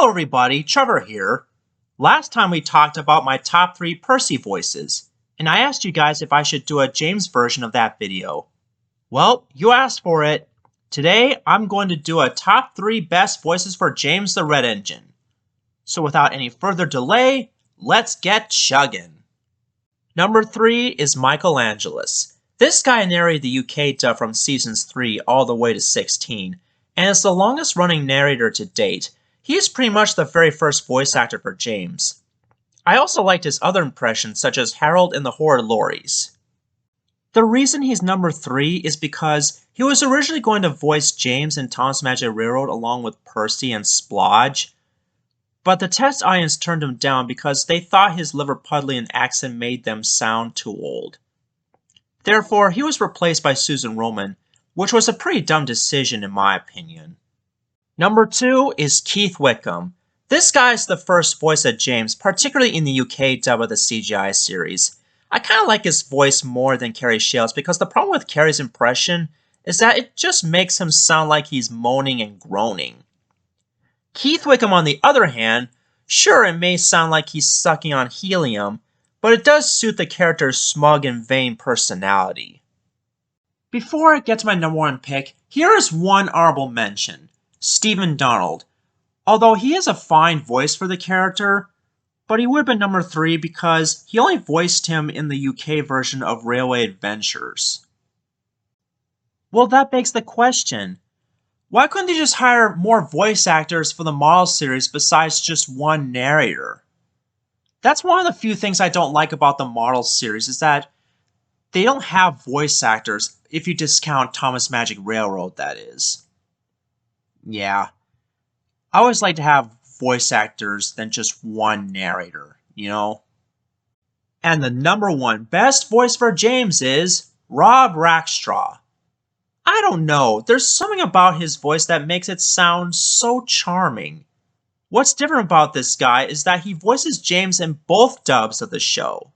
Hello everybody, Trevor here. Last time we talked about my top 3 Percy voices, and I asked you guys if I should do a James version of that video. Well, you asked for it. Today, I'm going to do a top 3 best voices for James the Red Engine. So without any further delay, let's get chugging. Number 3 is Michelangelo. This guy narrated the UK dub from seasons 3 all the way to 16, and is the longest running narrator to date. He is pretty much the very first voice actor for James. I also liked his other impressions such as Harold in the Horror Lorries. The reason he's number 3 is because he was originally going to voice James in Thomas Magic Railroad along with Percy and Splodge, but the test audience turned him down because they thought his Liverpudlian accent made them sound too old. Therefore, he was replaced by Susan Roman, which was a pretty dumb decision in my opinion. Number 2 is Keith Wycombe. This guy is the first voice of James, particularly in the UK dub of the CGI series. I kind of like his voice more than Carrie Shales because the problem with Carrie's impression is that it just makes him sound like he's moaning and groaning. Keith Wycombe, on the other hand, sure, it may sound like he's sucking on helium, but it does suit the character's smug and vain personality. Before I get to my number 1 pick, here is one honorable mention. Stephen Donald. Although he has a fine voice for the character, but he would have been number 3 because he only voiced him in the UK version of Railway Adventures. Well, that begs the question. Why couldn't they just hire more voice actors for the model series besides just one narrator? That's one of the few things I don't like about the model series is that they don't have voice actors, if you discount Thomas Magic Railroad, that is. Yeah. I always like to have voice actors than just one narrator, you know? And the number 1 best voice for James is Rob Rackstraw. I don't know, there's something about his voice that makes it sound so charming. What's different about this guy is that he voices James in both dubs of the show.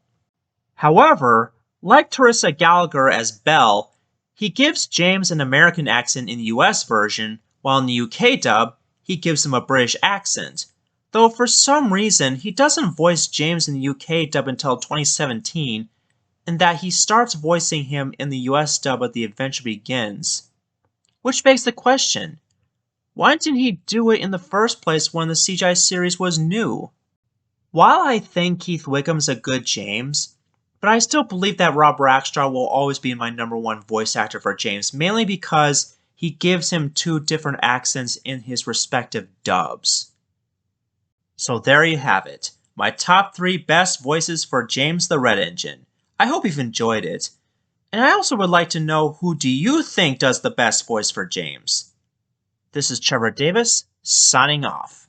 However, like Teresa Gallagher as Belle, he gives James an American accent in the US version, while in the UK dub, he gives him a British accent. Though for some reason, he doesn't voice James in the UK dub until 2017, and that he starts voicing him in the US dub of The Adventure Begins. Which begs the question, why didn't he do it in the first place when the CGI series was new? While I think Keith Wycombe's a good James, but I still believe that Rob Rackstraw will always be my number 1 voice actor for James, mainly because he gives him 2 different accents in his respective dubs. So there you have it, my top 3 best voices for James the Red Engine. I hope you've enjoyed it. And I also would like to know, who do you think does the best voice for James? This is Trevor Davis, signing off.